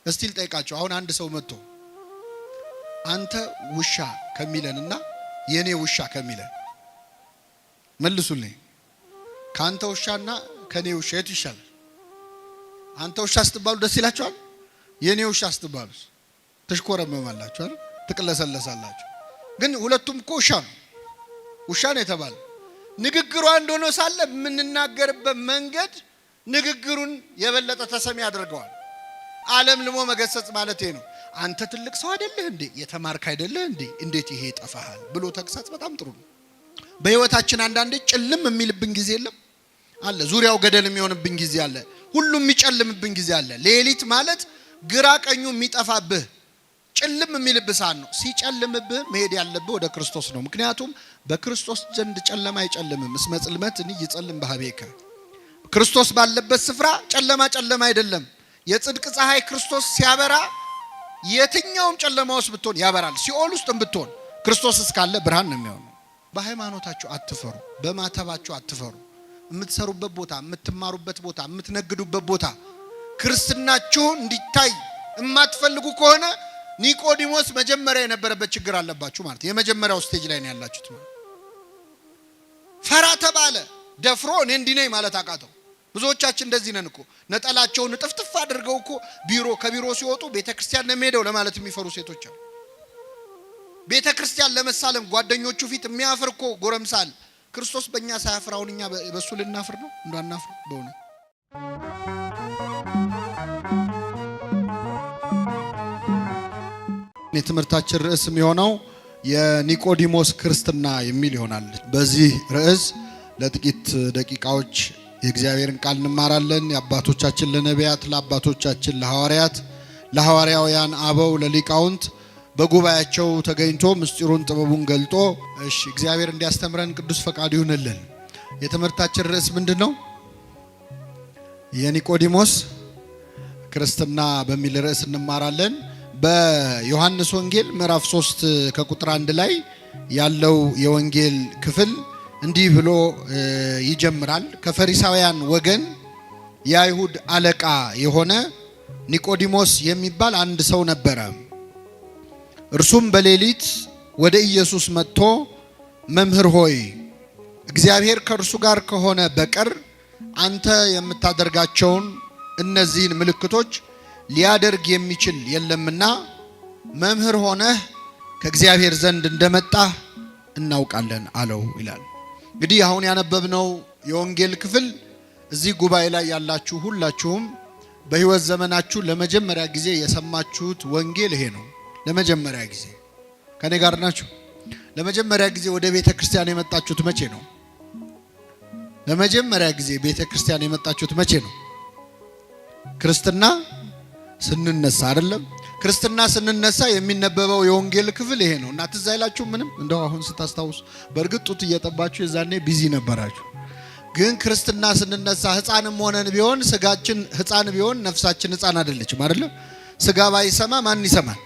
እስቲ ልጠይቃችሁ። አሁን አንድ ሰው መጥቶ አንተ ውሻ ከሚለንና የኔ ውሻ ከሚለን መልሱልኝ። ካንተ ውሻና ከኔ ውሻ የቱ ይሻላል? አንተ ውሻ ስትባሉ ደስ ይላችኋል? የኔ ውሻ ስትባሉ ትሽኮረመማላችሁ አይደል? ትቅለሰለሳላችሁ። ግን ሁለቱም እኮ ውሻ ነው። ውሻ ነው የተባለ ንግግሩ አንድ ሆኖ ሳለ የምንናገርበት መንገድ ንግግሩን የበለጠ ተሰሚ ያደርገዋል። ዓለም ልሞ መገሰጽ ማለት ነው። አንተ ትልቅ ሰው አይደለህ እንዴ? የተማርክ አይደለህ እንዴ? እንዴት ይሄ ይጠፋሃል ብሎ ተግሳጽ በጣም ጥሩ ነው። በህይወታችን አንዳንዴ ጭልም የሚልብን ጊዜ የለም አለ። ዙሪያው ገደል የሚሆንብን ጊዜ አለ። ሁሉም የሚጨልምብን ጊዜ አለ። ሌሊት ማለት ግራ ቀኙ የሚጠፋብህ ጭልም የሚልብህ ሰዓት ነው። ሲጨልምብህ መሄድ ያለብህ ወደ ክርስቶስ ነው። ምክንያቱም በክርስቶስ ዘንድ ጨለማ አይጨልምም። እስመ ጽልመት ይጸልም በኀቤከ። ክርስቶስ ባለበት ስፍራ ጨለማ ጨለማ አይደለም። የጽድቅ ፀሐይ ክርስቶስ ሲያበራ የትኛውም ጨለማ ውስጥ ብትሆን ያበራል። ሲኦል ውስጥ ብትሆን ክርስቶስ እስካለ ብርሃን ነው የሚሆነው። በሃይማኖታችሁ አትፈሩ፣ በማተባችሁ አትፈሩ። የምትሰሩበት ቦታ፣ የምትማሩበት ቦታ፣ የምትነግዱበት ቦታ ክርስትናችሁ እንዲታይ የማትፈልጉ ከሆነ ኒቆዲሞስ መጀመሪያ የነበረበት ችግር አለባችሁ ማለት የመጀመሪያው ስቴጅ ላይ ነው ያላችሁት ማለት። ፈራ ተባለ፣ ደፍሮ እኔ እንዲህ ነኝ ማለት አቃተው። ብዙዎቻችን እንደዚህ ነን እኮ። ነጠላቸውን ጥፍጥፍ አድርገው እኮ ከቢሮ ሲወጡ ቤተክርስቲያን ነው የሚሄደው ለማለት የሚፈሩ ሴቶች አሉ። ቤተክርስቲያን ለመሳለም ጓደኞቹ ፊት የሚያፍር እኮ ጎረምሳል። ክርስቶስ በእኛ ሳያፍር አሁን እኛ በሱ ልናፍር ነው? እንዳናፍር በእውነት የትምህርታችን ርዕስ የሚሆነው የኒቆዲሞስ ክርስትና የሚል ይሆናል። በዚህ ርዕስ ለጥቂት ደቂቃዎች የእግዚአብሔርን ቃል እንማራለን። የአባቶቻችን ለነቢያት፣ ለአባቶቻችን ለሐዋርያት፣ ለሐዋርያውያን አበው፣ ለሊቃውንት በጉባኤያቸው ተገኝቶ ምስጢሩን ጥበቡን ገልጦ እግዚአብሔር እንዲያስተምረን ቅዱስ ፈቃዱ ይሁንልን። የትምህርታችን ርዕስ ምንድነው? የኒቆዲሞስ ክርስትና በሚል ርዕስ እንማራለን። በዮሐንስ ወንጌል ምዕራፍ 3 ከቁጥር 1 ላይ ያለው የወንጌል ክፍል እንዲህ ብሎ ይጀምራል። ከፈሪሳውያን ወገን የአይሁድ አለቃ የሆነ ኒቆዲሞስ የሚባል አንድ ሰው ነበረ። እርሱም በሌሊት ወደ ኢየሱስ መጥቶ መምህር ሆይ እግዚአብሔር ከእርሱ ጋር ከሆነ በቀር አንተ የምታደርጋቸውን እነዚህን ምልክቶች ሊያደርግ የሚችል የለምና መምህር ሆነህ ከእግዚአብሔር ዘንድ እንደመጣህ እናውቃለን አለው ይላል። እንግዲህ አሁን ያነበብነው የወንጌል ክፍል እዚህ ጉባኤ ላይ ያላችሁ ሁላችሁም በህይወት ዘመናችሁ ለመጀመሪያ ጊዜ የሰማችሁት ወንጌል ይሄ ነው። ለመጀመሪያ ጊዜ ከኔ ጋር ናችሁ? ለመጀመሪያ ጊዜ ወደ ቤተ ክርስቲያን የመጣችሁት መቼ ነው? ለመጀመሪያ ጊዜ ቤተ ክርስቲያን የመጣችሁት መቼ ነው? ክርስትና ስንነሳ አይደለም? ክርስትና ስንነሳ የሚነበበው የወንጌል ክፍል ይሄ ነው። እና ትዝ አይላችሁ ምንም? እንደው አሁን ስታስታውሱ በእርግጥ ጡት እየጠባችሁ የዛኔ ቢዚ ነበራችሁ። ግን ክርስትና ስንነሳ ህፃንም ሆነን ቢሆን ስጋችን ህፃን ቢሆን ነፍሳችን ህፃን አይደለችም አይደለም? ስጋ ባይሰማ ማን ይሰማል?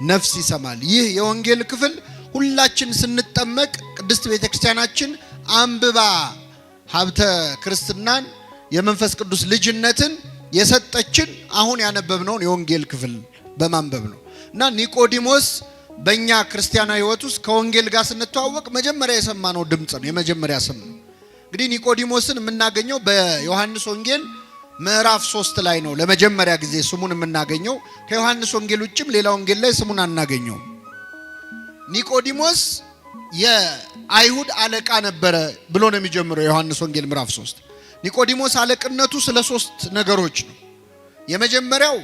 ነፍስ ይሰማል። ይህ የወንጌል ክፍል ሁላችን ስንጠመቅ ቅድስት ቤተክርስቲያናችን አንብባ ሀብተ ክርስትናን የመንፈስ ቅዱስ ልጅነትን የሰጠችን አሁን ያነበብነውን የወንጌል ክፍል በማንበብ ነው። እና ኒቆዲሞስ በእኛ ክርስቲያናዊ ህይወት ውስጥ ከወንጌል ጋር ስንተዋወቅ መጀመሪያ የሰማነው ድምጽ ነው፣ የመጀመሪያ ስም ነው። እንግዲህ ኒቆዲሞስን የምናገኘው በዮሐንስ ወንጌል ምዕራፍ 3 ላይ ነው ለመጀመሪያ ጊዜ ስሙን የምናገኘው። ከዮሐንስ ወንጌል ውጭም ሌላ ወንጌል ላይ ስሙን አናገኘው። ኒቆዲሞስ የአይሁድ አለቃ ነበረ ብሎ ነው የሚጀምረው ዮሐንስ ወንጌል ምዕራፍ 3። ኒቆዲሞስ አለቅነቱ ስለ 3 ነገሮች ነው። የመጀመሪያው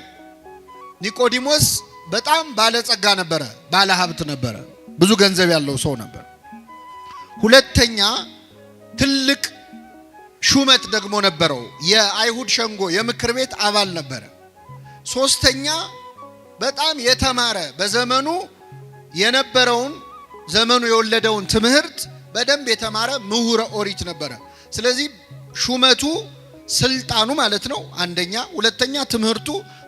ኒቆዲሞስ በጣም ባለጸጋ ነበረ፣ ባለ ሀብት ነበረ፣ ብዙ ገንዘብ ያለው ሰው ነበር። ሁለተኛ ትልቅ ሹመት ደግሞ ነበረው፣ የአይሁድ ሸንጎ የምክር ቤት አባል ነበረ። ሶስተኛ በጣም የተማረ በዘመኑ የነበረውን ዘመኑ የወለደውን ትምህርት በደንብ የተማረ ምሁረ ኦሪት ነበረ። ስለዚህ ሹመቱ ስልጣኑ ማለት ነው አንደኛ፣ ሁለተኛ ትምህርቱ፣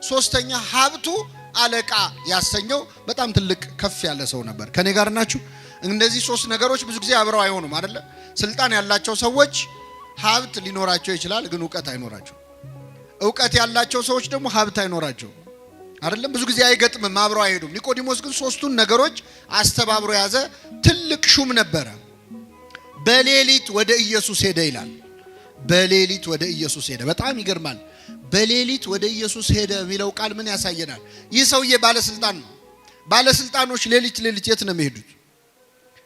ሶስተኛ ሀብቱ አለቃ ያሰኘው በጣም ትልቅ ከፍ ያለ ሰው ነበር። ከኔ ጋር ናችሁ? እነዚህ 3 ነገሮች ብዙ ጊዜ አብረው አይሆኑም አይደለ? ስልጣን ያላቸው ሰዎች ሀብት ሊኖራቸው ይችላል፣ ግን ዕውቀት አይኖራቸው። ዕውቀት ያላቸው ሰዎች ደግሞ ሀብት አይኖራቸው። አይደለም ብዙ ጊዜ አይገጥምም አብረው አይሄዱም ኒቆዲሞስ ግን ሶስቱን ነገሮች አስተባብሮ ያዘ ትልቅ ሹም ነበረ በሌሊት ወደ ኢየሱስ ሄደ ይላል በሌሊት ወደ ኢየሱስ ሄደ በጣም ይገርማል በሌሊት ወደ ኢየሱስ ሄደ የሚለው ቃል ምን ያሳየናል ይህ ሰውዬ ባለስልጣን ነው ባለስልጣኖች ሌሊት የት ነው የሚሄዱት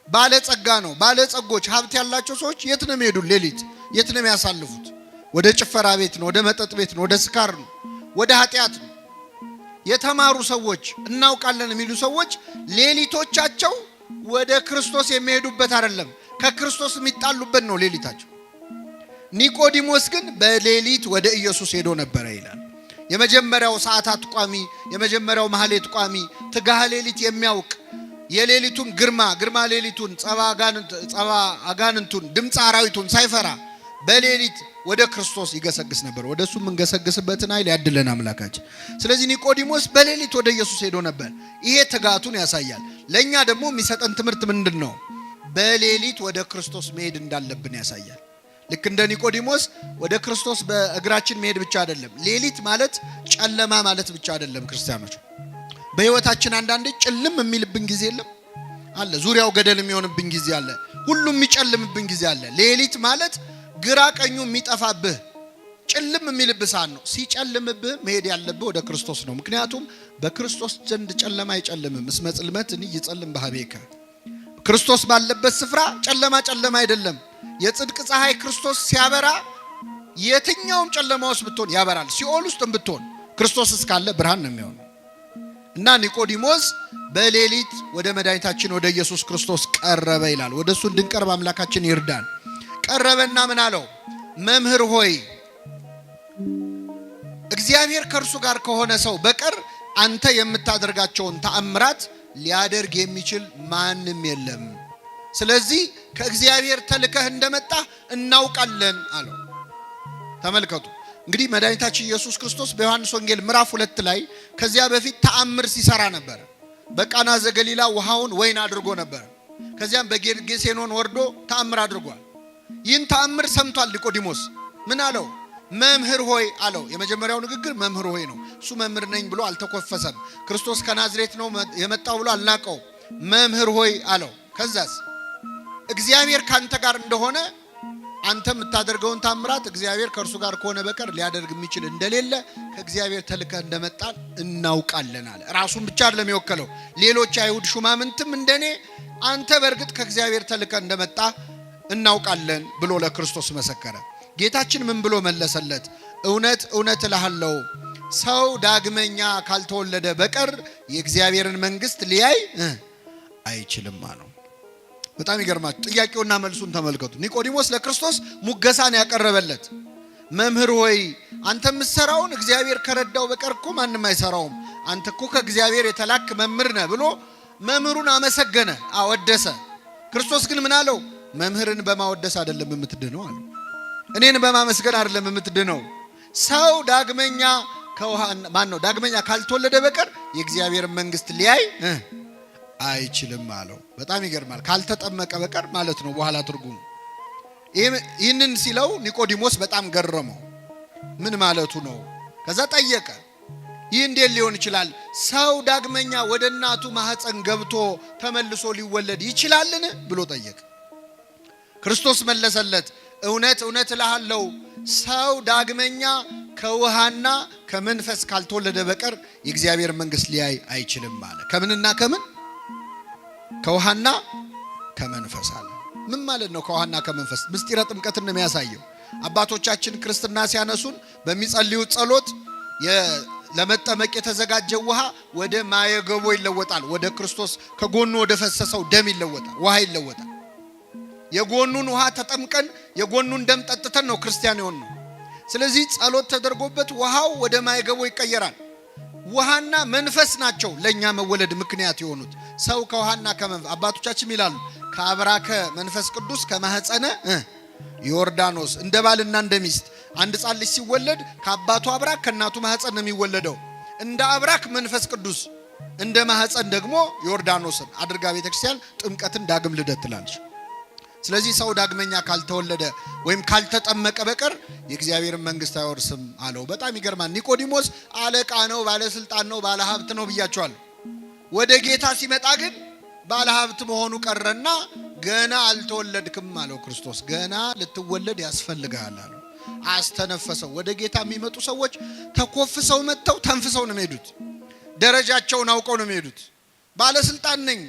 ባለጸጋ ነው ባለጸጎች ሀብት ያላቸው ሰዎች የት ነው የሚሄዱት ሌሊት የት ነው የሚያሳልፉት ወደ ጭፈራ ቤት ነው ወደ መጠጥ ቤት ነው ወደ ስካር ነው ወደ ኃጢያት ነው የተማሩ ሰዎች እናውቃለን የሚሉ ሰዎች ሌሊቶቻቸው ወደ ክርስቶስ የሚሄዱበት አይደለም ከክርስቶስ የሚጣሉበት ነው ሌሊታቸው ኒቆዲሞስ ግን በሌሊት ወደ ኢየሱስ ሄዶ ነበር ይላል የመጀመሪያው ሰዓታት ቋሚ የመጀመሪያው ማህሌት ቋሚ ትጋሃ ሌሊት የሚያውቅ የሌሊቱን ግርማ ሌሊቱን ጸባ አጋንንቱን ድምጽ አራዊቱን ሳይፈራ በሌሊት ወደ ክርስቶስ ይገሰግስ ነበር ወደሱ መንገሰግስበትን ኃይል ያድለን አምላካችን ስለዚህ ኒቆዲሞስ በሌሊት ወደ ኢየሱስ ሄዶ ነበር ይሄ ትጋቱን ያሳያል ለኛ ደግሞ የሚሰጠን ትምህርት ምንድነው በሌሊት ወደ ክርስቶስ መሄድ እንዳለብን ያሳያል ልክ እንደ ኒቆዲሞስ ወደ ክርስቶስ በእግራችን መሄድ ብቻ አይደለም ሌሊት ማለት ጨለማ ማለት ብቻ አይደለም ክርስቲያኖች በህይወታችን አንዳንዴ ጭልም የሚልብን ጊዜ የለም አለ ዙሪያው ገደል የሚሆንብን ጊዜ አለ ሁሉም የሚጨልምብን ጊዜ አለ ሌሊት ማለት ግራ ቀኙ የሚጠፋብህ ጭልም የሚልብህ ሰዓት ነው ሲጨልምብህ መሄድ ያለብህ ወደ ክርስቶስ ነው ምክንያቱም በክርስቶስ ዘንድ ጨለማ አይጨልምም እስመ ጽልመትን ይጸልም በኀቤከ ክርስቶስ ባለበት ስፍራ ጨለማ አይደለም የጽድቅ ፀሐይ ክርስቶስ ሲያበራ የትኛውም ጨለማ ውስጥ ብትሆን ያበራል ሲኦል ውስጥ ብትሆን ክርስቶስ እስካለ ብርሃን ነው የሚሆነው እና ኒቆዲሞስ በሌሊት ወደ መድኃኒታችን ወደ ኢየሱስ ክርስቶስ ቀረበ ይላል ወደሱ እንድንቀርብ አምላካችን ይርዳን ቀረበና ምን አለው መምህር ሆይ እግዚአብሔር ከእርሱ ጋር ከሆነ ሰው በቀር አንተ የምታደርጋቸውን ተአምራት ሊያደርግ የሚችል ማንም የለም ስለዚህ ከእግዚአብሔር ተልከህ እንደመጣ እናውቃለን አለው ተመልከቱ እንግዲህ መድኃኒታችን ኢየሱስ ክርስቶስ በዮሐንስ ወንጌል ምዕራፍ 2 ላይ ከዚያ በፊት ተአምር ሲሰራ ነበር በቃና ዘገሊላ ውሃውን ወይን አድርጎ ነበር ከዚያም በጌርጌሴኖን ወርዶ ተአምር አድርጓል ይህን ተአምር ሰምቷል ኒቆዲሞስ ምን አለው መምህር ሆይ አለው የመጀመሪያው ንግግር መምህር ሆይ ነው እሱ መምህር ነኝ ብሎ አልተኮፈሰም ክርስቶስ ከናዝሬት ነው የመጣው ብሎ አልናቀው መምህር ሆይ አለው ከዛስ እግዚአብሔር ካንተ ጋር እንደሆነ አንተ የምታደርገውን ተአምራት እግዚአብሔር ከእርሱ ጋር ከሆነ በቀር ሊያደርግ የሚችል እንደሌለ ከእግዚአብሔር ተልከህ እንደመጣን እናውቃለን አለ ራሱን ብቻ አይደለም የወከለው ሌሎች አይሁድ ሹማምንትም እንደኔ አንተ በእርግጥ ከእግዚአብሔር ተልከህ እንደመጣ እናውቃለን ብሎ ለክርስቶስ መሰከረ ጌታችን ምን ብሎ መለሰለት እውነት እልሃለሁ ሰው ዳግመኛ ካልተወለደ በቀር የእግዚአብሔርን መንግስት ሊያይ አይችልም አለው በጣም ይገርማል ጥያቄውና መልሱን ተመልከቱ ኒቆዲሞስ ለክርስቶስ ሙገሳን ያቀረበለት መምህር ሆይ አንተ የምትሰራውን እግዚአብሔር ከረዳው በቀር እኮ ማንም አይሰራውም አንተ እኮ ከእግዚአብሔር የተላክ መምህር ነህ ብሎ መምህሩን አመሰገነ አወደሰ ክርስቶስ ግን ምን አለው መምህርን በማወደስ አይደለም የምትድነው አለ እኔን በማመስገን አይደለም የምትድነው ሰው ዳግመኛ ዳግመኛ ካልተወለደ በቀር የእግዚአብሔር መንግስት ሊያይ አይችልም አለው በጣም ይገርማል ካልተጠመቀ በቀር ማለት ነው በኋላ ትርጉሙ ይህንን ሲለው ኒቆዲሞስ በጣም ገረመው ምን ማለቱ ነው ከዛ ጠየቀ ይህ እንዴት ሊሆን ይችላል ሰው ዳግመኛ ወደ እናቱ ማህፀን ገብቶ ተመልሶ ሊወለድ ይችላልን ብሎ ጠየቀ ክርስቶስ መለሰለት እውነት እልሃለሁ ሰው ዳግመኛ ከውሃና ከመንፈስ ካልተወለደ በቀር የእግዚአብሔር መንግስት ሊያይ አይችልም አለ ከምንና ከምን ከውሃና ከመንፈስ አለ ምን ማለት ነው ከውሃና ከመንፈስ ምስጢረ ጥምቀትን ነው የሚያሳየው አባቶቻችን ክርስትና ሲያነሱን በሚጸልዩት ጸሎት ለመጠመቅ የተዘጋጀው ውሃ ወደ ማየገቦ ይለወጣል ወደ ክርስቶስ ከጎኑ ወደ ፈሰሰው ደም ይለወጣል ውሃ ይለወጣል የጎኑን ውሃ ተጠምቀን የጎኑን ደም ጠጥተን ነው ክርስቲያን የሆነው ስለዚህ ጸሎት ተደርጎበት ውሃው ወደ ማየገቦ ይቀየራል ውሃና መንፈስ ናቸው ለኛ መወለድ ምክንያት የሆኑት ሰው ከውሃና ከመንፈስ አባቶቻችን ይላሉ ከአብራከ መንፈስ ቅዱስ ከማህፀነ ዮርዳኖስ እንደ ባልና እንደ ሚስት አንድ ሕፃን ልጅ ሲወለድ ከአባቱ አብራክ ከእናቱ ማህፀን ነው የሚወለደው እንደ አብራክ መንፈስ ቅዱስ እንደ ማህፀን ደግሞ ዮርዳኖስን አድርጋ ቤተክርስቲያን ጥምቀትን ዳግም ልደት ትላለች ስለዚህ ሰው ዳግመኛ ካልተወለደ ወይም ካልተጠመቀ በቀር የእግዚአብሔርን መንግስት አይወርስም አለው። በጣም ይገርማል። ኒቆዲሞስ አለቃ ነው፣ ባለስልጣን ነው፣ ባለሀብት ነው ብያቸዋለሁ። ወደ ጌታ ሲመጣ ግን ባለሀብት መሆኑ ቀረና ገና አልተወለድክም አለው ክርስቶስ። ገና ልትወለድ ያስፈልጋል አለው። አስተነፈሰው። ወደ ጌታ የሚመጡ ሰዎች ተኮፍሰው መጥተው ተንፍሰው ነው የሚሄዱት። ደረጃቸውን አውቀው ነው የሚሄዱት። ባለስልጣን ነኝ፣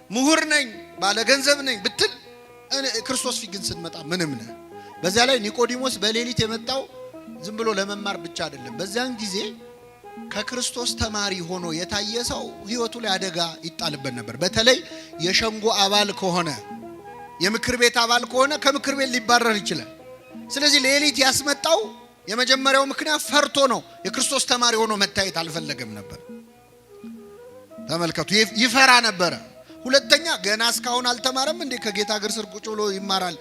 ምሁር ነኝ፣ ባለገንዘብ ነኝ ብትል ክርስቶስ ፊት ግን ስትመጣ ምንም ነህ። በዚያ ላይ ኒቆዲሞስ በሌሊት የመጣው ዝም ብሎ ለመማር ብቻ አይደለም። በዚያን ጊዜ ከክርስቶስ ተማሪ ሆኖ የታየ ሰው ህይወቱ ላይ አደጋ ይጣልበት ነበር። በተለይ የሸንጎ አባል ከሆነ፣ የምክር ቤት አባል ከሆነ ከምክር ቤት ሊባረር ይችላል። ስለዚህ ሌሊት ያስመጣው የመጀመሪያው ምክንያት ፈርቶ ነው። የክርስቶስ ተማሪ ሆኖ መታየት አልፈለገም ነበር። ተመልከቱ፣ ይፈራ ነበር። ሁለተኛ ገና እስካሁን አልተማረም እንዴ? ከጌታ እግር ስር ቁጭ ብሎ ይማራል።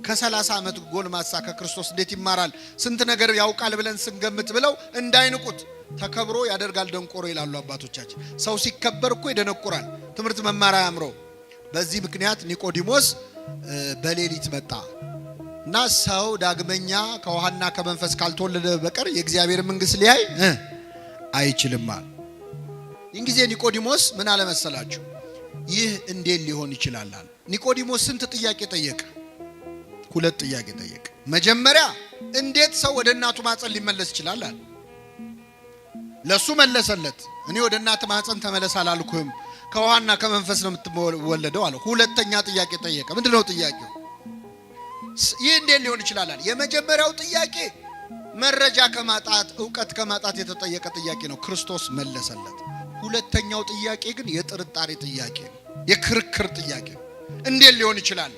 ከ30 ዓመት ጎልማሳ ከክርስቶስ እንዴት ይማራል? ስንት ነገር ያውቃል ብለን ስንገምት ብለው እንዳይንቁት ተከብሮ ያደርጋል ደንቆሮ ይላሉ አባቶቻችን። ሰው ሲከበር እኮ ይደነቁራል፣ ትምህርት መማር አያምረው። በዚህ ምክንያት ኒቆዲሞስ በሌሊት መጣ እና ሰው ዳግመኛ ከውሃና ከመንፈስ ካልተወለደ በቀር የእግዚአብሔር መንግስት ሊያይ አይችልም። ይህን ጊዜ ኒቆዲሞስ ምን አለ መሰላችሁ? ይህ እንዴት ሊሆን ይችላል? ኒቆዲሞስ ስንት ጥያቄ ጠየቀ? 2 ጥያቄ ጠየቀ። መጀመሪያ እንዴት ሰው ወደ እናቱ ማህፀን ሊመለስ ይችላል አለ። ለሱ መለሰለት። እኔ ወደ እናት ማህፀን ተመለስ አላልኩም፣ ከውሃና ከመንፈስ ነው የምትወለደው አለ። ሁለተኛ ጥያቄ ጠየቀ። ምንድነው ጥያቄው? ይህ እንዴት ሊሆን ይችላል አለ። የመጀመሪያው ጥያቄ መረጃ ከማጣት ዕውቀት ከማጣት የተጠየቀ ጥያቄ ነው። ክርስቶስ መለሰለት። ሁለተኛው ጥያቄ ግን የጥርጣሬ ጥያቄ ነው፣ የክርክር ጥያቄ ነው። እንዴት ሊሆን ይችላል?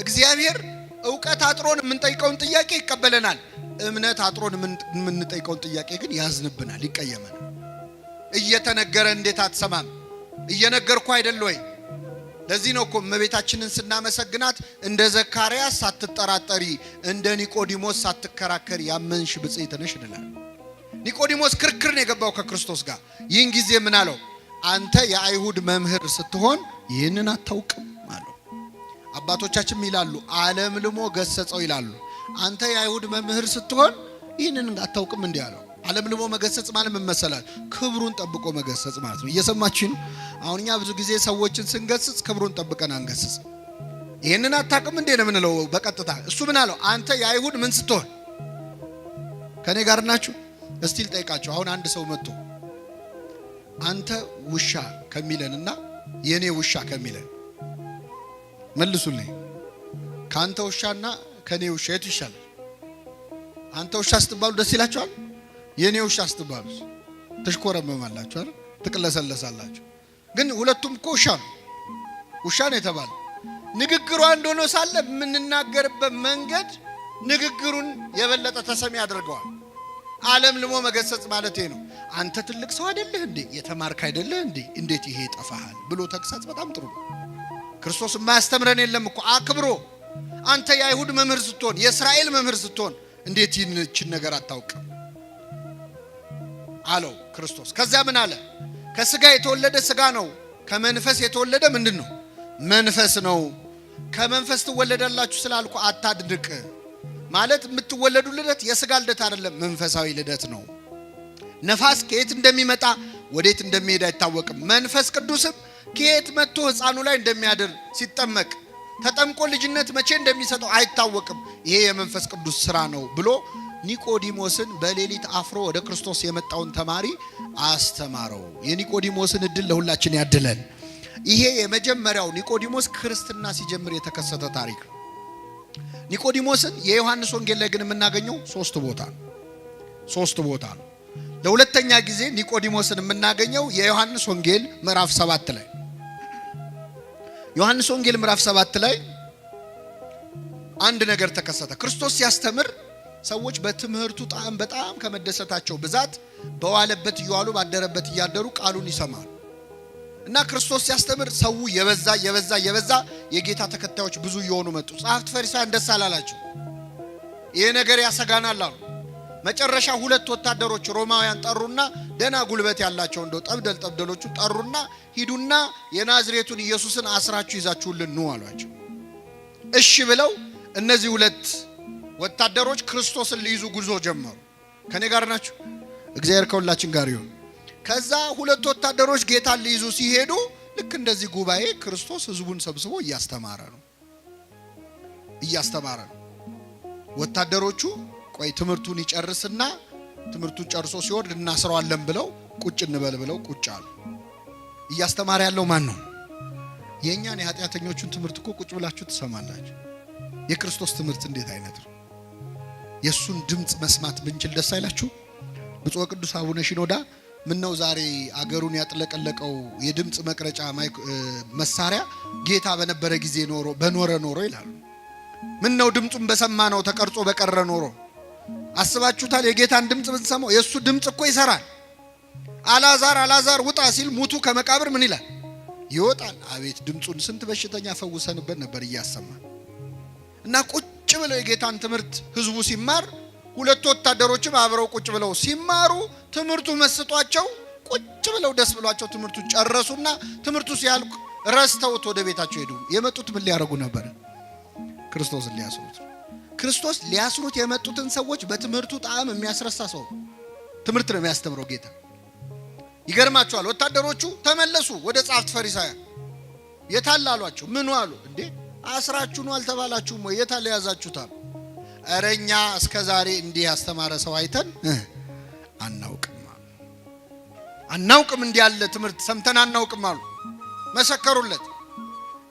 እግዚአብሔር ዕውቀት አጥሮን የምንጠይቀውን ጥያቄ ይቀበለናል። እምነት አጥሮን የምንጠይቀውን ጥያቄ ግን ያዝንብናል፣ ይቀየመናል። እየተነገረ እንዴት አትሰማም? እየነገርኩ አይደል ወይ? ለዚህ ነው እኮ እመቤታችንን ስናመሰግናት እንደ ዘካርያስ ሳትጠራጠሪ፣ እንደ ኒቆዲሞስ ሳትከራከሪ ያመንሽ ብፅዕት ነሽ እንላለን። ኒቆዲሞስ ክርክር ነው የገባው ከክርስቶስ ጋር። ይህን ጊዜ ምን አለው? አንተ የአይሁድ መምህር ስትሆን ይህንን አታውቅም አለው። አባቶቻችን ይላሉ ዓለም ልሞ ገሰጸው ይላሉ። አንተ የአይሁድ መምህር ስትሆን ይህንን አታውቅም እንዲህ አለው። ዓለም ልሞ መገሰጽ ማለት ምን መሰላል? ክብሩን ጠብቆ መገሰጽ ማለት ነው። እየሰማችሁ ነው? አሁን እኛ ብዙ ጊዜ ሰዎችን ስንገስጽ ክብሩን ጠብቀን አንገስጽ። ይህንን አታውቅም እንዴ ነው የምንለው በቀጥታ። እሱ ምን አለው? አንተ የአይሁድ ምን ስትሆን? ከኔ ጋር ናችሁ? እስቲ ልጠይቃችሁ። አሁን አንድ ሰው መጥቶ አንተ ውሻ ከሚለንና የኔ ውሻ ከሚለን መልሱልኝ። ካንተ ውሻና ከኔ ውሻ የቱ ይሻላል? አንተ ውሻ ስትባሉ ደስ ይላችኋል? የኔ ውሻ ስትባሉ ትሽኮረመማላችሁ አይደል? ትቅለሰለሳላችሁ። ግን ሁለቱም እኮ ውሻ ነው የተባለ። ንግግሩ አንድ ሆኖ ሳለ የምንናገርበት መንገድ ንግግሩን የበለጠ ተሰሚ ያደርገዋል። ዓለም ልሞ መገሰጽ ማለት ነው። አንተ ትልቅ ሰው አይደለህ እንዴ? የተማርክ አይደለህ እንዴ? እንዴት ይሄ ይጠፋሃል ብሎ ተግሳጽ በጣም ጥሩ ነው። ክርስቶስ የማያስተምረን የለም እኮ አክብሮ። አንተ የአይሁድ መምህር ስትሆን፣ የእስራኤል መምህር ስትሆን እንዴት ይህችን ነገር አታውቅም አለው ክርስቶስ። ከዛ ምን አለ? ከስጋ የተወለደ ስጋ ነው፣ ከመንፈስ የተወለደ ምንድን ነው? መንፈስ ነው። ከመንፈስ ትወለዳላችሁ ስላልኩ አታድንቅ። ማለት የምትወለዱ ልደት የስጋ ልደት አይደለም፣ መንፈሳዊ ልደት ነው። ነፋስ ከየት እንደሚመጣ ወዴት እንደሚሄድ አይታወቅም። መንፈስ ቅዱስም ከየት መጥቶ ሕፃኑ ላይ እንደሚያድር ሲጠመቅ ተጠምቆ ልጅነት መቼ እንደሚሰጠው አይታወቅም። ይሄ የመንፈስ ቅዱስ ስራ ነው ብሎ ኒቆዲሞስን በሌሊት አፍሮ ወደ ክርስቶስ የመጣውን ተማሪ አስተማረው። የኒቆዲሞስን እድል ለሁላችን ያድለን። ይሄ የመጀመሪያው ኒቆዲሞስ ክርስትና ሲጀምር የተከሰተ ታሪክ ነው። ኒቆዲሞስን የዮሐንስ ወንጌል ላይ ግን የምናገኘው 3 ቦታ ነው። ለሁለተኛ ጊዜ ኒቆዲሞስን የምናገኘው የዮሐንስ ወንጌል ምዕራፍ 7 ላይ። ዮሐንስ ወንጌል ምዕራፍ 7 ላይ አንድ ነገር ተከሰተ። ክርስቶስ ሲያስተምር ሰዎች በትምህርቱ ጣዕም በጣም ከመደሰታቸው ብዛት በዋለበት እየዋሉ ባደረበት እያደሩ ቃሉን ይሰማሉ። እና ክርስቶስ ሲያስተምር ሰው የበዛ የጌታ ተከታዮች ብዙ እየሆኑ መጡ። ጸሐፍት ፈሪሳውያን ደስ አላላቸው። ይሄ ነገር ያሰጋናል አሉ። መጨረሻ 2 ወታደሮች ሮማውያን ጠሩና ደና ጉልበት ያላቸው እንደው ጠብደሎቹ ጠሩና ሂዱና የናዝሬቱን ኢየሱስን አስራችሁ ይዛችሁልን ኑ አሏቸው። እሺ ብለው እነዚህ ሁለት ወታደሮች ክርስቶስን ሊይዙ ጉዞ ጀመሩ። ከኔ ጋር ናችሁ? እግዚአብሔር ከሁላችን ጋር ይሁን። ከዛ ሁለት ወታደሮች ጌታን ሊይዙ ሲሄዱ ልክ እንደዚህ ጉባኤ ክርስቶስ ህዝቡን ሰብስቦ እያስተማረ ነው። ወታደሮቹ ቆይ ትምህርቱን ይጨርስና ትምህርቱን ጨርሶ ሲወርድ እናስረዋለን ብለው ቁጭ እንበል ብለው ቁጭ አሉ። እያስተማረ ያለው ማን ነው? የኛን የኃጢአተኞቹን ትምህርት እኮ ቁጭ ብላችሁ ትሰማላችሁ። የክርስቶስ ትምህርት እንዴት አይነት ነው? የሱን ድምጽ መስማት ብንችል ደስ አይላችሁ? ብፁዕ ቅዱስ አቡነ ሺኖዳ ምን ነው ዛሬ አገሩን ያጥለቀለቀው የድምጽ መቅረጫ መሳሪያ ጌታ በነበረ ጊዜ በኖረ ኖሮ ይላሉ። ምን ነው ድምጹን በሰማ ነው ተቀርጾ በቀረ ኖሮ። አስባችሁታል? የጌታን ድምጽ ብንሰማው የሱ ድምጽ እኮ ይሰራል። አላዛር ውጣ ሲል ሙቱ ከመቃብር ምን ይላል? ይወጣል። አቤት ድምጹን ስንት በሽተኛ ፈውሰንበት ነበር እያሰማ። እና ቁጭ ብለው የጌታን ትምህርት ህዝቡ ሲማር ሁለት ወታደሮችም አብረው ቁጭ ብለው ሲማሩ ትምህርቱ መስጧቸው ቁጭ ብለው ደስ ብሏቸው ትምህርቱን ጨረሱና ትምህርቱ ሲያልቅ ረስተውት ወደ ቤታቸው ሄዱ። የመጡት ምን ሊያረጉ ነበር? ክርስቶስን ሊያስሩት። ክርስቶስ ሊያስሩት የመጡትን ሰዎች በትምህርቱ ጣዕም የሚያስረሳ ሰው ትምህርት ነው የሚያስተምረው ጌታ። ይገርማቸዋል። ወታደሮቹ ተመለሱ ወደ ጻፍት ፈሪሳውያን። የታለ አሏቸው። ምን አሉ? እንዴ አስራችሁ ነው አልተባላችሁም ወይ? የታለ ያዛችሁታል? እረኛ እስከ ዛሬ እንዲህ ያስተማረ ሰው አይተን አናውቅም እንዲህ ያለ ትምህርት ሰምተን አናውቅም አሉ። መሰከሩለት።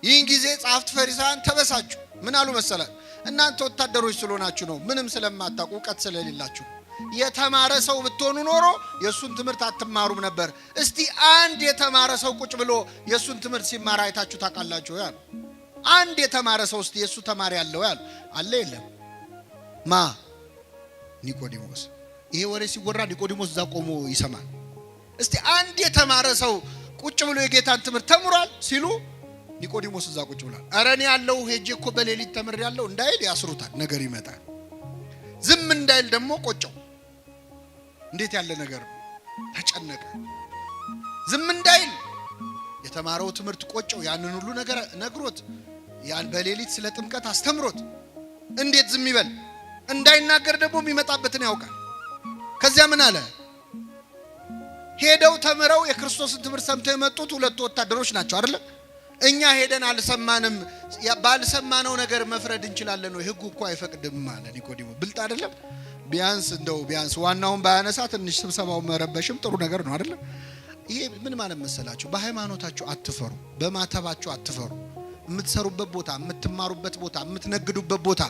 ይህን ጊዜ ጻፍት ፈሪሳውያን ተበሳጩ። ምን አሉ መሰላችሁ? እናንተ ወታደሮች ስለሆናችሁ ነው፣ ምንም ስለማታውቁ እውቀት ስለሌላችሁ። የተማረ ሰው ብትሆኑ ኖሮ የሱን ትምህርት አትማሩም ነበር። እስቲ አንድ የተማረ ሰው ቁጭ ብሎ የሱን ትምህርት ሲማር አይታችሁ ታውቃላችሁ ያሉ? አንድ የተማረ ሰው እስቲ የሱ ተማሪ ያለው ያሉ አለ? የለም። ማ? ኒቆዲሞስ። ይሄ ወሬ ሲወራ ኒቆዲሞስ እዛ ቆሞ ይሰማል። እስቲ አንድ የተማረ ሰው ቁጭ ብሎ የጌታን ትምህርት ተምሯል ሲሉ ኒቆዲሞስ እዛ ቁጭ ብሏል። ኧረ እኔ ያለው ሄጄ እኮ በሌሊት ተምር ያለው እንዳይል ያስሩታል። ነገር ይመጣል። ዝም እንዳይል ደግሞ ቆጨው። እንዴት ያለ ነገር ነው! ተጨነቀ። ዝም እንዳይል የተማረው ትምህርት ቆጨው። ያንን ሁሉ ነገር ነግሮት ያን በሌሊት ስለ ጥምቀት አስተምሮት እንዴት ዝም ይበል? እንዳይናገር ደግሞ የሚመጣበትን ያውቃል። ከዚያ ምን አለ? ሄደው ተምረው የክርስቶስን ትምህርት ሰምተው የመጡት ሁለት ወታደሮች ናቸው አይደል? እኛ ሄደን አልሰማንም፣ ባልሰማነው ነገር መፍረድ እንችላለን ነው? ህጉ እኮ አይፈቅድም አለ ኒቆዲሞስ። ብልጥ አይደለም? ቢያንስ ዋናውን ባያነሳ ትንሽ ስብሰባው መረበሽም ጥሩ ነገር ነው አይደል? ይሄ ምን ማለት መሰላችሁ? በሃይማኖታችሁ አትፈሩ፣ በማተባችሁ አትፈሩ። የምትሰሩበት ቦታ፣ የምትማሩበት ቦታ፣ የምትነግዱበት ቦታ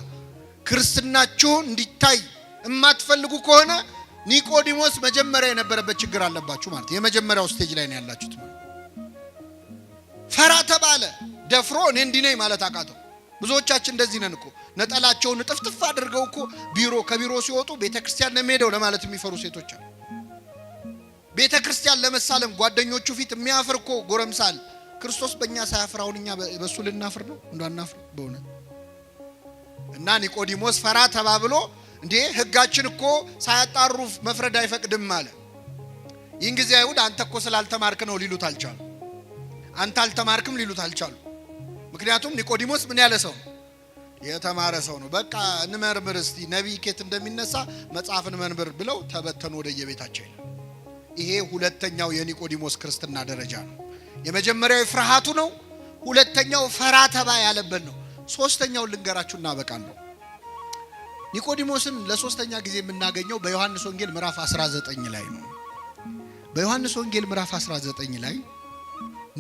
ክርስትናችሁ እንዲታይ የማትፈልጉ ከሆነ ኒቆዲሞስ መጀመሪያ የነበረበት ችግር አለባችሁ ማለት። የመጀመሪያው ስቴጅ ላይ ነው ያላችሁት ማለት። ፈራ ተባለ፣ ደፍሮ እኔ እንዲህ ነኝ ማለት አቃተው። ብዙዎቻችን እንደዚህ ነን እኮ። ነጠላቸውን ጥፍጥፍ አድርገው እኮ ከቢሮ ሲወጡ ቤተክርስቲያን ነው የሚሄደው ለማለት የሚፈሩ ሴቶች አሉ። ቤተክርስቲያን ለመሳለም ጓደኞቹ ፊት የሚያፍር እኮ ጎረምሳል። ክርስቶስ በእኛ ሳያፍር አሁን እኛ በሱ ልናፍር ነው? እንዳናፍር በእውነት። እና ኒቆዲሞስ ፈራ ተባብሎ እንዴ ህጋችን እኮ ሳያጣሩ መፍረድ አይፈቅድም አለ። ይህን ጊዜ አይሁድ አንተ እኮ ስላልተማርክ ነው ሊሉት አልቻሉ። አንተ አልተማርክም ሊሉት አልቻሉ። ምክንያቱም ኒቆዲሞስ ምን ያለ ሰው? የተማረ ሰው ነው። በቃ እንመርምር እስቲ ነቢይ ኬት እንደሚነሳ መጽሐፍን መንብር ብለው ተበተኑ ወደ የቤታቸው። ይሄ ሁለተኛው የኒቆዲሞስ ክርስትና ደረጃ ነው። የመጀመሪያው ፍርሃቱ ነው። ሁለተኛው ፈራ ተባ ያለበት ነው። ሶስተኛው ልንገራችሁ እናበቃለን። ኒቆዲሞስን ለሶስተኛ ጊዜ የምናገኘው በዮሐንስ ወንጌል ምዕራፍ 19 ላይ ነው። በዮሐንስ ወንጌል ምዕራፍ 19 ላይ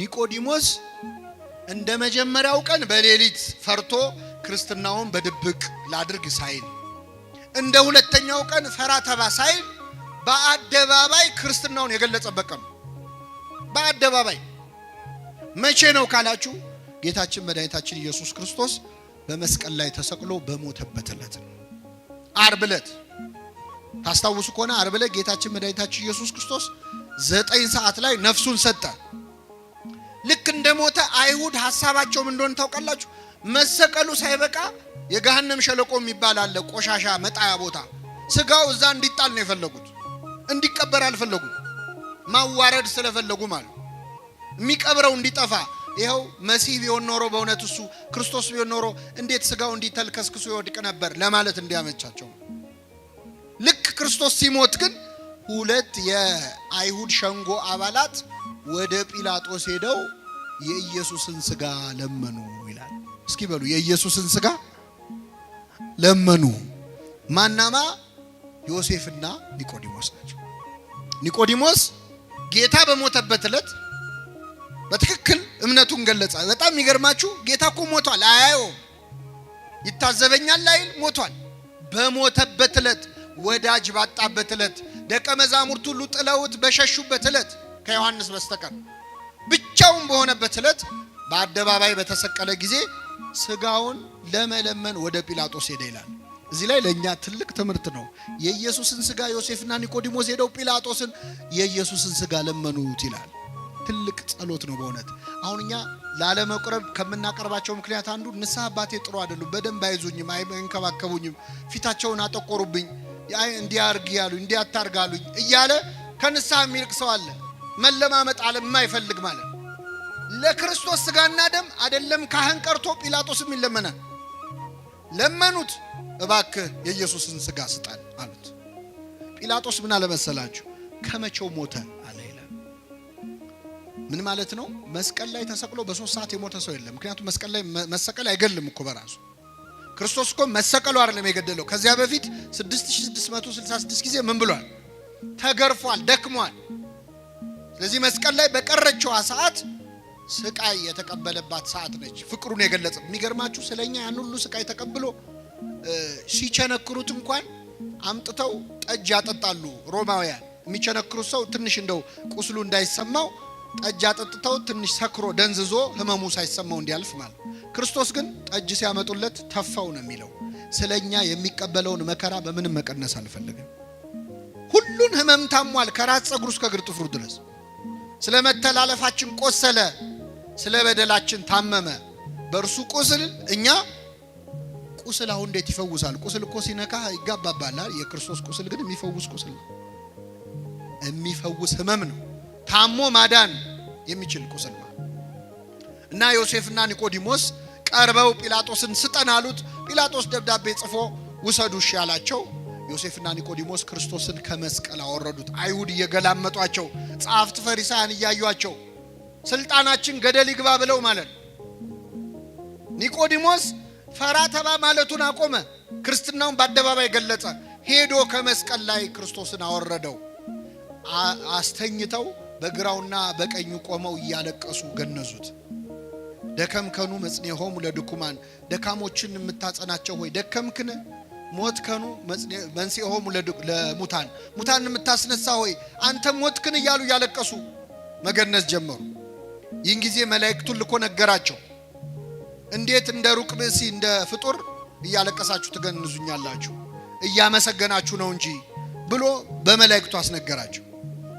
ኒቆዲሞስ እንደ መጀመሪያው ቀን በሌሊት ፈርቶ ክርስትናውን በድብቅ ላድርግ ሳይል፣ እንደ ሁለተኛው ቀን ፈራ ተባ ሳይል በአደባባይ ክርስትናውን የገለጸበት ቀን። በአደባባይ መቼ ነው ካላችሁ ጌታችን መድኃኒታችን ኢየሱስ ክርስቶስ በመስቀል ላይ ተሰቅሎ በሞተበት ዕለት ነው። ዓርብ ዕለት ታስታውሱ ከሆነ ዓርብ ዕለት ጌታችን መድኃኒታችን ኢየሱስ ክርስቶስ 9 ሰዓት ላይ ነፍሱን ሰጠ። ልክ እንደሞተ አይሁድ ሐሳባቸው ምን እንደሆነ ታውቃላችሁ? መሰቀሉ ሳይበቃ የገሃነም ሸለቆ የሚባል አለ፣ ቆሻሻ መጣያ ቦታ። ስጋው እዛ እንዲጣል ነው የፈለጉት፣ እንዲቀበር አልፈለጉም። ማዋረድ ስለፈለጉ ማለት የሚቀብረው እንዲጠፋ ይኸው መሲህ ቢሆን ኖሮ በእውነት እሱ ክርስቶስ ቢሆን ኖሮ እንዴት ስጋው እንዲተልከስክሱ ይወድቅ ነበር ለማለት እንዲያመቻቸው። ልክ ክርስቶስ ሲሞት ግን ሁለት የአይሁድ ሸንጎ አባላት ወደ ጲላጦስ ሄደው የኢየሱስን ስጋ ለመኑ ይላል። እስኪ በሉ የኢየሱስን ስጋ ለመኑ። ማናማ? ዮሴፍና ኒቆዲሞስ ናቸው። ኒቆዲሞስ ጌታ በሞተበት ዕለት በትክክል እምነቱን ገለጸ። በጣም የሚገርማችሁ ጌታ እኮ ሞቷል፣ አያየው፣ ይታዘበኛል አይል፣ ሞቷል። በሞተበት ዕለት፣ ወዳጅ ባጣበት ዕለት፣ ደቀ መዛሙርት ሁሉ ጥለውት በሸሹበት ዕለት ከዮሐንስ በስተቀር ብቻውን በሆነበት ዕለት በአደባባይ በተሰቀለ ጊዜ ስጋውን ለመለመን ወደ ጲላጦስ ሄደ ይላል። እዚህ ላይ ለኛ ትልቅ ትምህርት ነው። የኢየሱስን ስጋ ዮሴፍና ኒቆዲሞስ ሄደው ጲላጦስን የኢየሱስን ስጋ ለመኑት ይላል። ትልቅ ጸሎት ነው በእውነት። አሁን እኛ ላለመቁረብ ከምናቀርባቸው ምክንያት አንዱ ንስሐ አባቴ ጥሩ አይደሉም፣ በደንብ አይዙኝም፣ አይንከባከቡኝም፣ ፊታቸውን አጠቆሩብኝ፣ እንዲያርግ ያሉኝ፣ እንዲያታርጋሉኝ እያለ ከንስሐ የሚርቅ ሰው አለ። መለማመጥ አለ የማይፈልግ ማለት። ለክርስቶስ ስጋና ደም አይደለም ካህን ቀርቶ ጲላጦስም ይለመናል። ለመኑት፣ እባክህ የኢየሱስን ስጋ ስጣን አሉት። ጲላጦስ ምን አለ መሰላችሁ? ከመቼው ሞተ አለ ይላል። ምን ማለት ነው? መስቀል ላይ ተሰቅሎ በ3 ሰዓት የሞተ ሰው የለም። ምክንያቱም መስቀል ላይ መሰቀል አይገልም እኮ በራሱ። ክርስቶስ እኮ መሰቀሉ አይደለም የገደለው። ከዚያ በፊት 6666 ጊዜ ምን ብሏል? ተገርፏል፣ ደክሟል። ስለዚህ መስቀል ላይ በቀረችው ሰዓት ስቃይ የተቀበለባት ሰዓት ነች፣ ፍቅሩን የገለጸ። የሚገርማችሁ ስለኛ ያን ሁሉ ስቃይ ተቀብሎ ሲቸነክሩት እንኳን አምጥተው ጠጅ ያጠጣሉ ሮማውያን። የሚቸነክሩት ሰው ትንሽ እንደው ቁስሉ እንዳይሰማው ጠጅ አጠጥተው ትንሽ ሰክሮ ደንዝዞ ህመሙ ሳይሰማው እንዲያልፍ ማለት። ክርስቶስ ግን ጠጅ ሲያመጡለት ተፋው ነው የሚለው። ስለኛ የሚቀበለውን መከራ በምንም መቀነስ አልፈለገም። ሁሉን ህመም ታሟል፣ ከራስ ፀጉሩ እስከ እግር ጥፍሩ ድረስ። ስለ መተላለፋችን ቆሰለ፣ ስለ በደላችን ታመመ። በእርሱ ቁስል እኛ ቁስል አሁን እንዴት ይፈውሳል? ቁስል እኮ ሲነካ ይጋባባል። የክርስቶስ ቁስል ግን የሚፈውስ ቁስል ነው፣ የሚፈውስ ህመም ነው፣ ታሞ ማዳን የሚችል ቁስል ነው። እና ዮሴፍና ኒቆዲሞስ ቀርበው ጲላጦስን ስጠን አሉት። ጲላጦስ ደብዳቤ ጽፎ ውሰዱ እሺ ያላቸው። ዮሴፍና ኒቆዲሞስ ክርስቶስን ከመስቀል አወረዱት። አይሁድ እየገላመጧቸው፣ ጸሐፍት ፈሪሳውያን እያዩአቸው ስልጣናችን ገደል ይግባ ብለው ማለት ነው። ኒቆዲሞስ ፈራ ተባ ማለቱን አቆመ። ክርስትናውን በአደባባይ ገለጸ። ሄዶ ከመስቀል ላይ ክርስቶስን አወረደው። አስተኝተው በግራውና በቀኙ ቆመው እያለቀሱ ገነዙት። ደከምከኑ መጽኔሆሙ ለድኩማን፣ ደካሞችን የምታጸናቸው ሆይ ደከምክን? ሞትከኑ መንሥኤሆሙ ለሙታን፣ ሙታን የምታስነሳ ሆይ አንተ ሞትክን? እያሉ እያለቀሱ መገነዝ ጀመሩ። ይህን ጊዜ መላእክቱን ልኮ ነገራቸው። እንዴት እንደ ሩቅ ብእሲ እንደ ፍጡር እያለቀሳችሁ ትገንዙኛላችሁ? እያመሰገናችሁ ነው እንጂ ብሎ በመላእክቱ አስነገራቸው።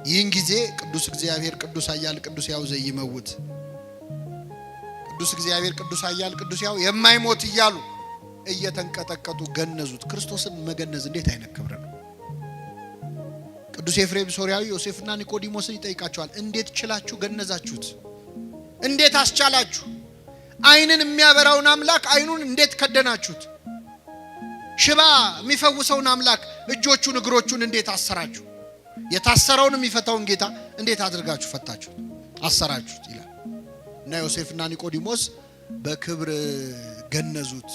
ይህን ጊዜ ቅዱስ እግዚአብሔር ቅዱስ ኃያል ቅዱስ ሕያው ዘይመውት፣ ቅዱስ እግዚአብሔር ቅዱስ ኃያል ቅዱስ ሕያው የማይሞት እያሉ እየተንቀጠቀጡ ገነዙት። ክርስቶስን መገነዝ እንዴት አይነት ክብር ነው! ቅዱስ ኤፍሬም ሶርያዊ ዮሴፍና ኒቆዲሞስን ይጠይቃቸዋል። እንዴት ችላችሁ ገነዛችሁት? እንዴት አስቻላችሁ? አይንን የሚያበራውን አምላክ አይኑን እንዴት ከደናችሁት? ሽባ የሚፈውሰውን አምላክ እጆቹን እግሮቹን እንዴት አሰራችሁ? የታሰረውን የሚፈታውን ጌታ እንዴት አድርጋችሁ ፈታችሁት አሰራችሁት ይላል። እና ዮሴፍና ኒቆዲሞስ በክብር ገነዙት።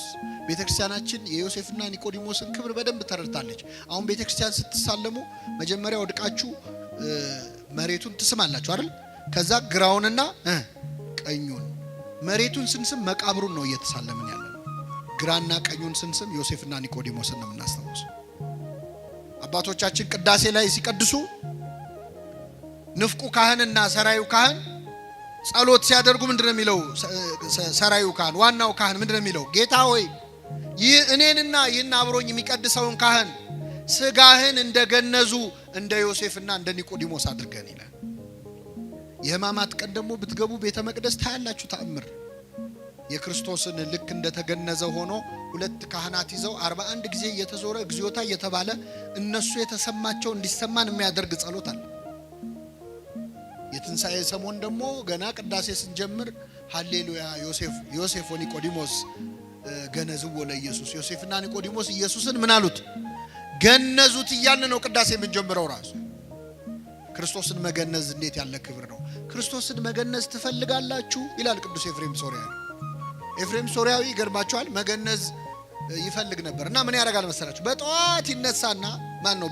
ቤተክርስቲያናችን የዮሴፍና ኒቆዲሞስን ክብር በደንብ ተረድታለች። አሁን ቤተክርስቲያን ስትሳለሙ መጀመሪያ ወድቃችሁ መሬቱን ትስማላችሁ አይደል? ከዛ ግራውንና ቀኙን። መሬቱን ስንስም መቃብሩን ነው እየተሳለምን ያለን። ግራና ቀኙን ስንስም ዮሴፍና ኒቆዲሞስን ነው የምናስታውሰው። አባቶቻችን ቅዳሴ ላይ ሲቀድሱ ንፍቁ ካህንና ሰራዩ ካህን ጸሎት ሲያደርጉ ምንድነው የሚለው? ሰራዩ ካህን ዋናው ካህን ምንድነው የሚለው? ጌታ ሆይ እኔንና ይህን አብሮኝ የሚቀድሰውን ካህን ስጋህን እንደገነዙ እንደ ዮሴፍና እንደ ኒቆዲሞስ አድርገን ይላል። የሕማማት ቀን ደግሞ ብትገቡ ቤተ መቅደስ ታያላችሁ ተአምር። የክርስቶስን ልክ እንደተገነዘ ሆኖ ሁለት ካህናት ይዘው 41 ጊዜ እየተዞረ እግዚኦታ እየተባለ እነሱ የተሰማቸው እንዲሰማን የሚያደርግ ጸሎት አለ። የትንሣኤ ሰሞን ደግሞ ገና ቅዳሴ ስንጀምር ሃሌሉያ ዮሴፍ ወኒቆዲሞስ ገነዝዎ ለኢየሱስ ዮሴፍና ኒቆዲሞስ ኢየሱስን ምን አሉት? ገነዙት እያልን ነው ቅዳሴ የምንጀምረው። ራሱ ክርስቶስን መገነዝ እንዴት ያለ ክብር ነው! ክርስቶስን መገነዝ ትፈልጋላችሁ ይላል ቅዱስ ኤፍሬም ሶርያዊ። ኤፍሬም ሶርያዊ ይገርማችኋል መገነዝ ይፈልግ ነበር እና ምን ያደርጋል መሰላችሁ? በጠዋት ይነሳና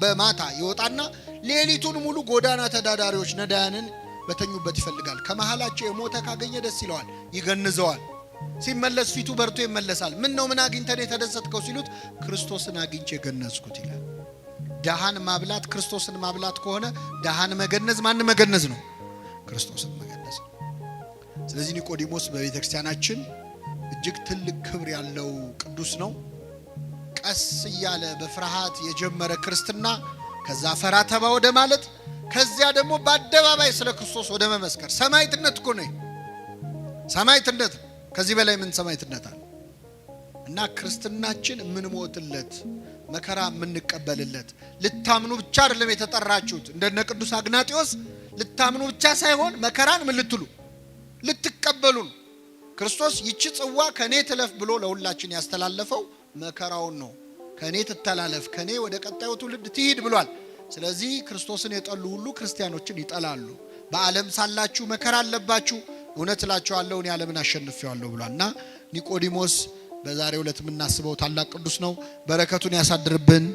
በማታ ይወጣና ሌሊቱን ሙሉ ጎዳና ተዳዳሪዎች ነዳያንን በተኙበት ይፈልጋል። ከመሃላቸው የሞተ ካገኘ ደስ ይለዋል፣ ይገንዘዋል። ሲመለስ ፊቱ በርቶ ይመለሳል። ምን አግኝተን የተደሰትከው ሲሉት ክርስቶስን አግኝቼ ገነዝኩት ይላል። ደሃን ማብላት ክርስቶስን ማብላት ከሆነ ደሃን መገነዝ ማን መገነዝ ነው? ክርስቶስን መገነዝ ነው። ስለዚህ ኒቆዲሞስ በቤተክርስቲያናችን እጅግ ትልቅ ክብር ያለው ቅዱስ ነው። ቀስ እያለ በፍርሃት የጀመረ ክርስትና ከዛ ፈራ ተባ ወደ ማለት ከዚያ ደግሞ በአደባባይ ስለ ክርስቶስ ወደ መመስከር ሰማዕትነት እኮ ነው። ሰማዕትነት ከዚህ በላይ ምን ሰማዕትነት አለ? እና ክርስትናችን የምንሞትለት መከራ የምንቀበልለት ልታምኑ ብቻ አይደለም የተጠራችሁት። እንደነ ቅዱስ አግናጢዮስ ልታምኑ ብቻ ሳይሆን መከራን ምን ልትሉ ልትቀበሉ ነው። ክርስቶስ ይቺ ጽዋ ከኔ ትለፍ ብሎ ለሁላችን ያስተላለፈው መከራውን ነው። ከኔ ትተላለፍ፣ ከኔ ወደ ቀጣዩ ትውልድ ትሂድ ብሏል። ስለዚህ ክርስቶስን የጠሉ ሁሉ ክርስቲያኖችን ይጠላሉ። በዓለም ሳላችሁ መከራ አለባችሁ፣ እውነት እላችኋለሁ እኔ ዓለምን አሸንፌዋለሁ ብሏልና ኒቆዲሞስ በዛሬው ዕለት የምናስበው ታላቅ ቅዱስ ነው። በረከቱን ያሳድርብን፣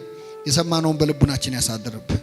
የሰማነውን በልቡናችን ያሳድርብን።